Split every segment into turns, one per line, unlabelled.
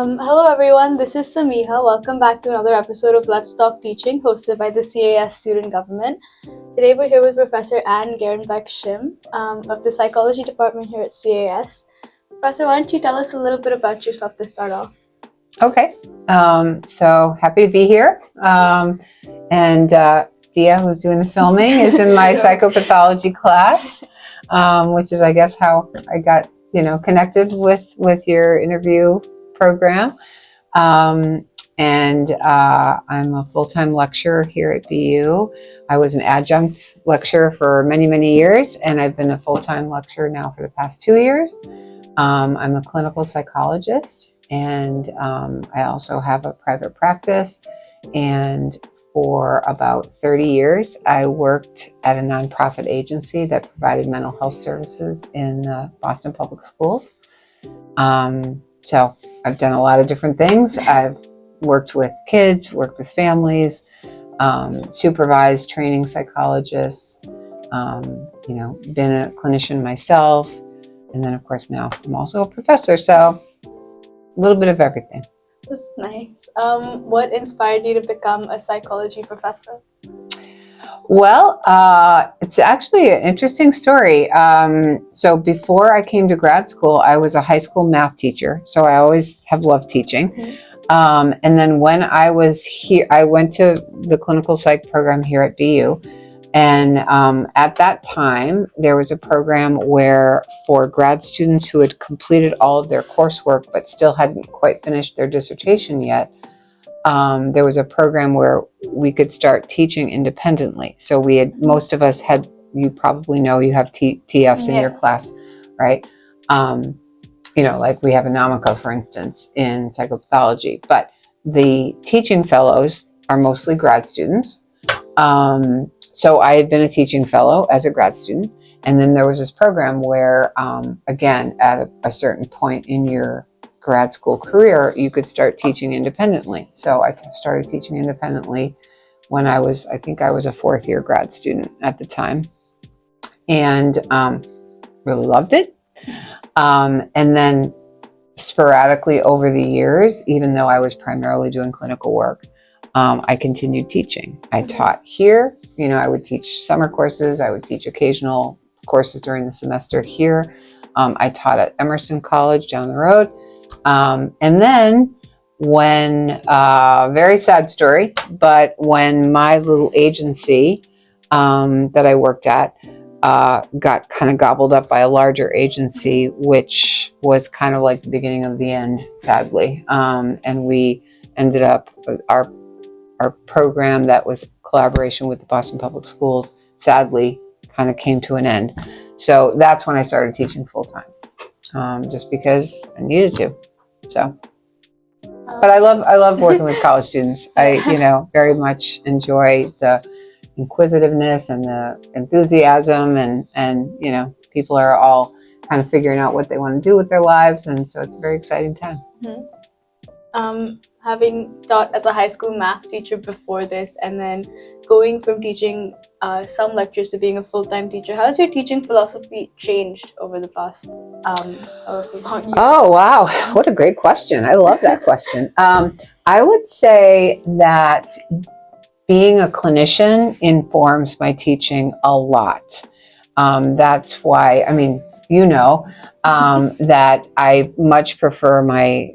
Hello everyone, this is Samiha. Welcome back to another episode of Let's Talk Teaching, hosted by the CAS Student Government. Today we're here with Professor Gehrenbeck-Shim of the Psychology Department here at CAS. Professor, why don't you tell us a little bit about yourself to start off?
Okay, so happy to be here. And Dia, who's doing the filming, is in my psychopathology class, which is, I guess, how I got connected with your interview program. And I'm a full-time lecturer here at BU. I was an adjunct lecturer for many, many years, and I've been a full-time lecturer now for the past 2 years. I'm a clinical psychologist, and I also have a private practice. And for about 30 years, I worked at a nonprofit agency that provided mental health services in Boston Public Schools. So I've done a lot of different things. I've worked with kids, worked with families, supervised training psychologists, been a clinician myself. And then, of course, now I'm also a professor, so a little bit of everything.
That's nice. What inspired you to become a psychology professor?
Well, it's actually an interesting story. So before I came to grad school, I was a high school math teacher, so I always have loved teaching. Mm-hmm. And then when I was here, I went to the clinical psych program here at BU. And at that time, there was a program where for grad students who had completed all of their coursework but still hadn't quite finished their dissertation yet, there was a program where we could start teaching independently. So most of us had, you probably know, you have TFs in your class, right? Like we have a NAMICA, for instance, in psychopathology. But the teaching fellows are mostly grad students. So I had been a teaching fellow as a grad student. And then there was this program where, again, at a certain point in your grad school career, you could start teaching independently. So I started teaching independently when I think I was a fourth year grad student at the time, and really loved it. And then sporadically over the years, even though I was primarily doing clinical work, I continued teaching. I taught here. I would teach summer courses. I would teach occasional courses during the semester here. I taught at Emerson College down the road. And then when, very sad story, but when my little agency that I worked at got kind of gobbled up by a larger agency, which was kind of like the beginning of the end, sadly. And we ended up, our program that was collaboration with the Boston Public Schools, sadly, kind of came to an end. So that's when I started teaching full-time, just because I needed to. So, but I love working with college students. I, very much enjoy the inquisitiveness and the enthusiasm, and people are all kind of figuring out what they want to do with their lives, and so it's a very exciting time.
Mm-hmm. Having taught as a high school math teacher before this, and then going from teaching some lectures to being a full-time teacher, how has your teaching philosophy changed over the past however long years?
Oh, wow. What a great question. I love that question. I would say that being a clinician informs my teaching a lot. That's why, that I much prefer my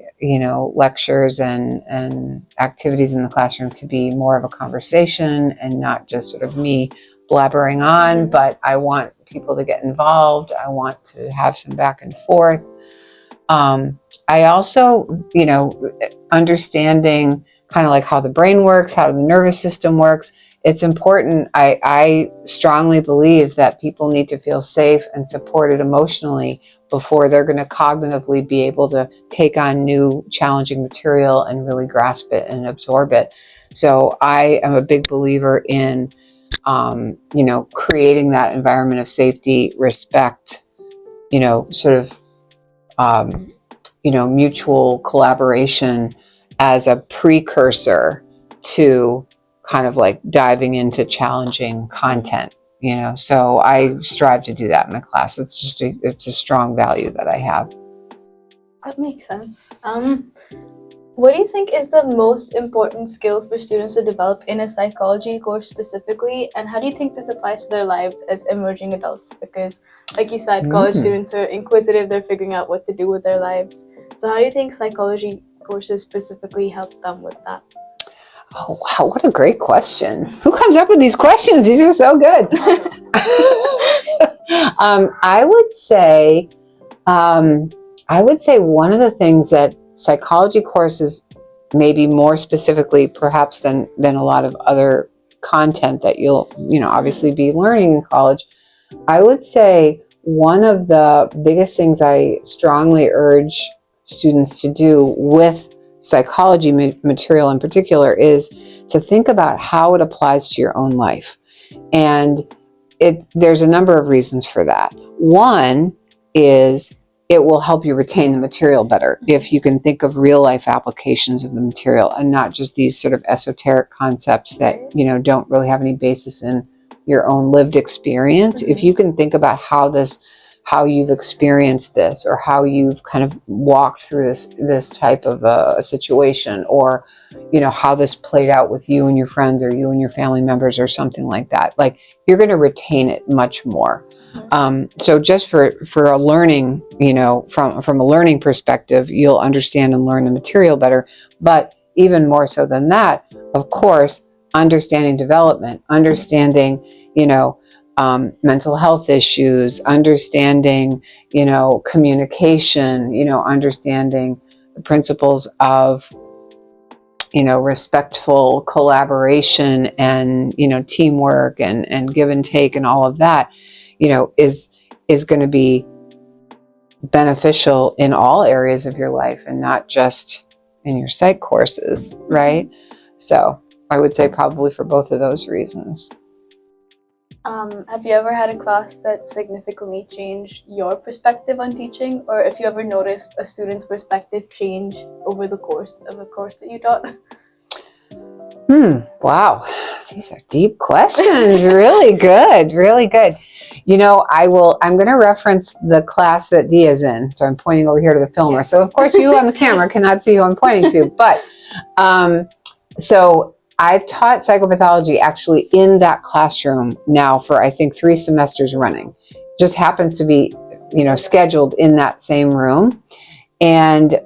lectures and activities in the classroom to be more of a conversation and not just sort of me blabbering on, but I want people to get involved. I want to have some back and forth. I also, understanding kind of like how the brain works, how the nervous system works. It's important. I strongly believe that people need to feel safe and supported emotionally before they're going to cognitively be able to take on new challenging material and really grasp it and absorb it. So I am a big believer in, creating that environment of safety, respect, mutual collaboration as a precursor to kind of like diving into challenging content. So I strive to do that in my class. It's a strong value that I have.
That makes sense. What do you think is the most important skill for students to develop in a psychology course specifically, and how do you think this applies to their lives as emerging adults? Because, like you said, college students are inquisitive, they're figuring out what to do with their lives. So how do you think psychology courses specifically help them with that?
Oh, wow, what a great question. Who comes up with these questions? These are so good. I would say one of the things that psychology courses, maybe more specifically perhaps than a lot of other content that you'll obviously be learning in college, I would say one of the biggest things I strongly urge students to do with psychology material in particular is to think about how it applies to your own life. And there's a number of reasons for that. One is it will help you retain the material better if you can think of real life applications of the material and not just these sort of esoteric concepts that don't really have any basis in your own lived experience. If you can think about how you've experienced this, or how you've kind of walked through this type of a situation, or how this played out with you and your friends, or you and your family members, or something like that, like you're going to retain it much more. So just for a learning, from a learning perspective, you'll understand and learn the material better. But even more so than that, of course, understanding development, understanding, mental health issues, understanding, communication, understanding the principles of, respectful collaboration and, teamwork and give and take and all of that, is going to be beneficial in all areas of your life and not just in your psych courses, right? So I would say probably for both of those reasons.
Have you ever had a class that significantly changed your perspective on teaching, or if you ever noticed a student's perspective change over the course of a course that you taught?
Wow. These are deep questions. Really good. Really good. I'm going to reference the class that Dia's in. So I'm pointing over here to the filmer. So of course you on the camera cannot see who I'm pointing to, but, so I've taught psychopathology actually in that classroom now for, I think, 3 semesters running. Just happens to be, scheduled in that same room. And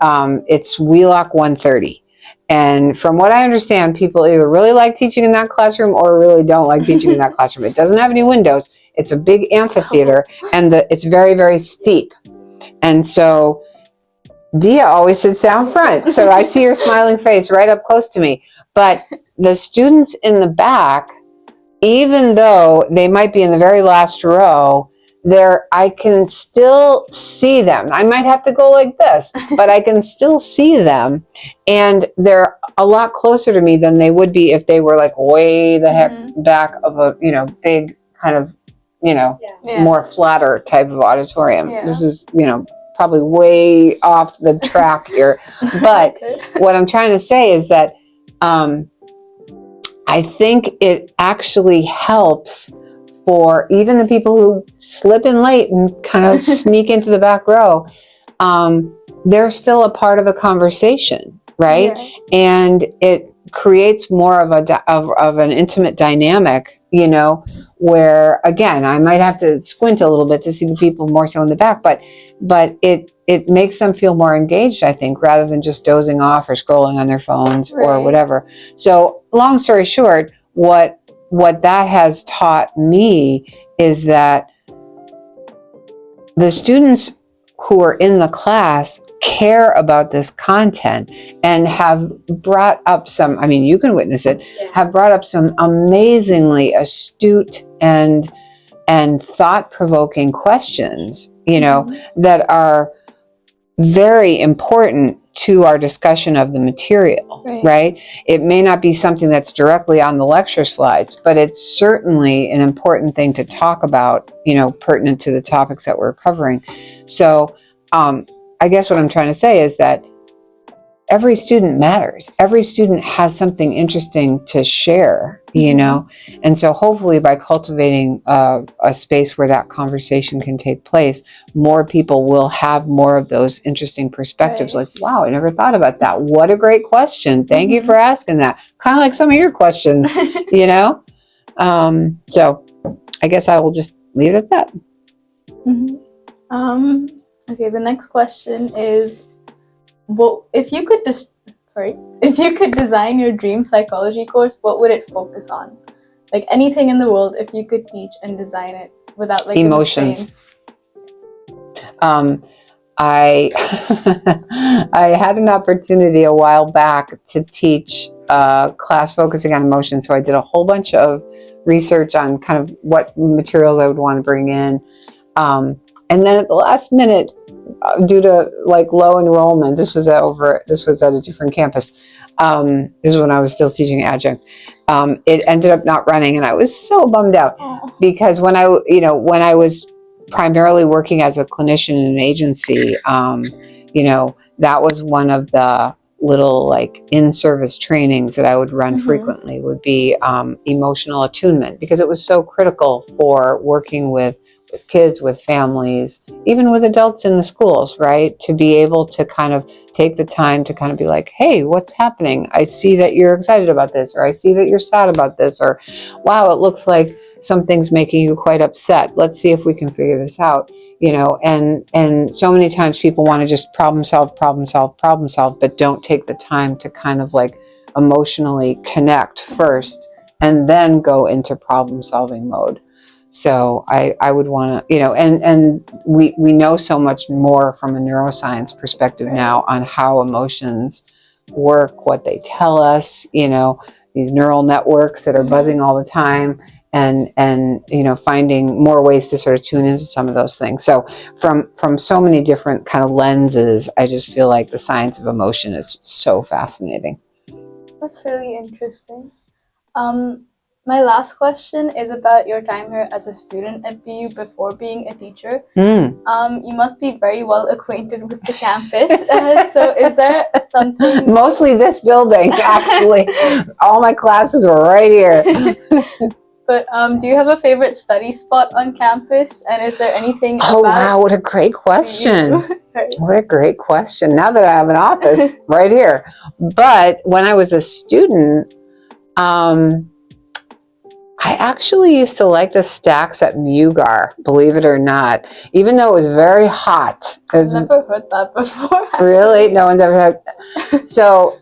it's Wheelock 130. And from what I understand, people either really like teaching in that classroom or really don't like teaching in that classroom. It doesn't have any windows. It's a big amphitheater, and it's very, very steep. And so Dia always sits down front. So I see her smiling face right up close to me. But the students in the back, even though they might be in the very last row, I can still see them. I might have to go like this, but I can still see them. And they're a lot closer to me than they would be if they were like way the heck back of a, big kind of, more flatter type of auditorium. Yeah. This is, probably way off the track here. But what I'm trying to say is that I think it actually helps for even the people who slip in late and kind of sneak into the back row. They're still a part of the conversation, right? Yeah. And it creates more of an intimate dynamic, where again, I might have to squint a little bit to see the people more so in the back, but it makes them feel more engaged, I think, rather than just dozing off or scrolling on their phones or whatever. So long story short, what that has taught me is that the students who are in the class care about this content and have brought up you can witness it, have brought up some amazingly astute and thought-provoking questions, that are very important to our discussion of the material, right? It may not be something that's directly on the lecture slides, but it's certainly an important thing to talk about, pertinent to the topics that we're covering. So I guess what I'm trying to say is that every student matters. Every student has something interesting to share, you know? And so hopefully by cultivating a space where that conversation can take place, more people will have more of those interesting perspectives.
Right.
Like, wow, I never thought about that. What a great question. Thank you for asking that. Kind of like some of your questions, you know? So I guess I will just leave it at that.
Okay, the next question is, if you could design your dream psychology course, what would it focus on? Like anything in the world, if you could teach and design it without like
emotions. I I had an opportunity a while back to teach a class focusing on emotions. So I did a whole bunch of research on kind of what materials I would want to bring in. And then at the last minute, due to like low enrollment, this was at a different campus. This is when I was still teaching adjunct. It ended up not running, and I was so bummed out because when I was primarily working as a clinician in an agency, that was one of the little like in-service trainings that I would run frequently would be emotional attunement, because it was so critical for working with kids, with families, even with adults in the schools, right? To be able to kind of take the time to kind of be like, hey, what's happening? I see that you're excited about this, or I see that you're sad about this, or wow, it looks like something's making you quite upset. Let's see if we can figure this out. And so many times people want to just problem solve, but don't take the time to kind of like emotionally connect first and then go into problem solving mode. So I would want to, and we know so much more from a neuroscience perspective now on how emotions work, what they tell us, these neural networks that are buzzing all the time, and finding more ways to sort of tune into some of those things. So from so many different kind of lenses, I just feel like the science of emotion is so fascinating.
That's really interesting. My last question is about your time here as a student at BU before being a teacher. You must be very well acquainted with the campus. So is there something...
Mostly this building, actually. All my classes were right here.
But do you have a favorite study spot on campus? And is there anything
wow, what a great question. What a great question. Now that I have an office right here. But when I was a student, I actually used to like the stacks at Mugar, believe it or not, even though it was very hot.
I've never heard that before. Actually.
Really? No one's ever heard. So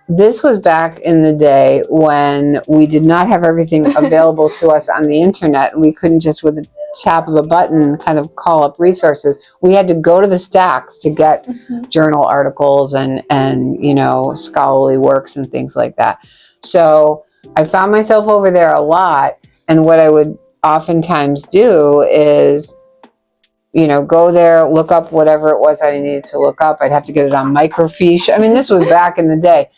this was back in the day when we did not have everything available to us on the internet, and we couldn't just with a tap of a button kind of call up resources. We had to go to the stacks to get journal articles and scholarly works and things like that. So I found myself over there a lot, and what I would oftentimes do is, go there, look up whatever it was I needed to look up. I'd have to get it on microfiche. I mean, this was back in the day.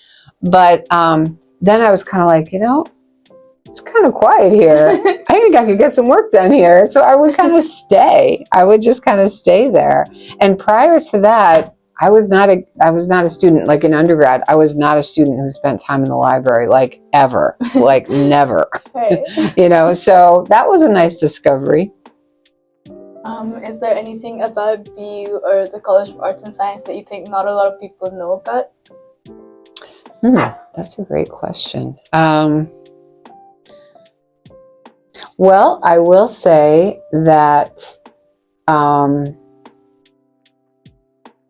But then I was kind of like, it's kind of quiet here. I think I could get some work done here. So I would kind of stay. I would just kind of stay there. And prior to that, I was not a student, like in undergrad. I was not a student who spent time in the library, like ever, like never.
Right.
So that was a nice discovery.
Is there anything about BU or the College of Arts and Science that you think not a lot of people know about?
That's a great question. Well, I will say that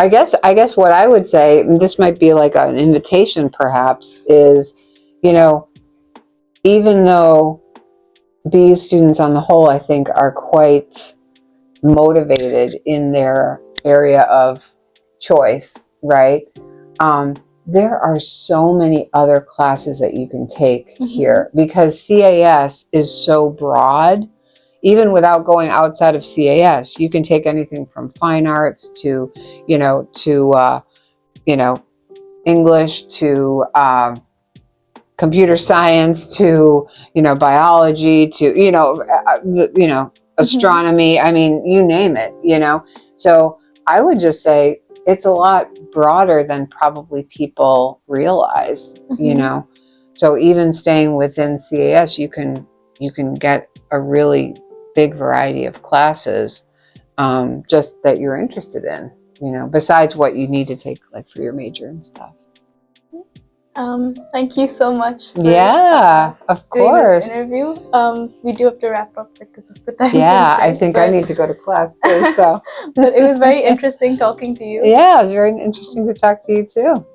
I guess what I would say, and this might be like an invitation perhaps, is, even though BU students on the whole, I think, are quite motivated in their area of choice, right? There are so many other classes that you can take here, because CAS is so broad. Even without going outside of CAS, you can take anything from fine arts to, English to computer science to, biology to, astronomy. I mean, you name it, So I would just say it's a lot broader than probably people realize, you know. So even staying within CAS, you can get a really big variety of classes, just that you're interested in, you know, besides what you need to take like for your major and stuff.
Thank you so much for
of
doing
course.
this interview. We do have to wrap up because of the time
Yeah, I
constraints,
think I need to go to class too. So,
but it was very interesting talking to you.
Yeah, it was very interesting to talk to you too.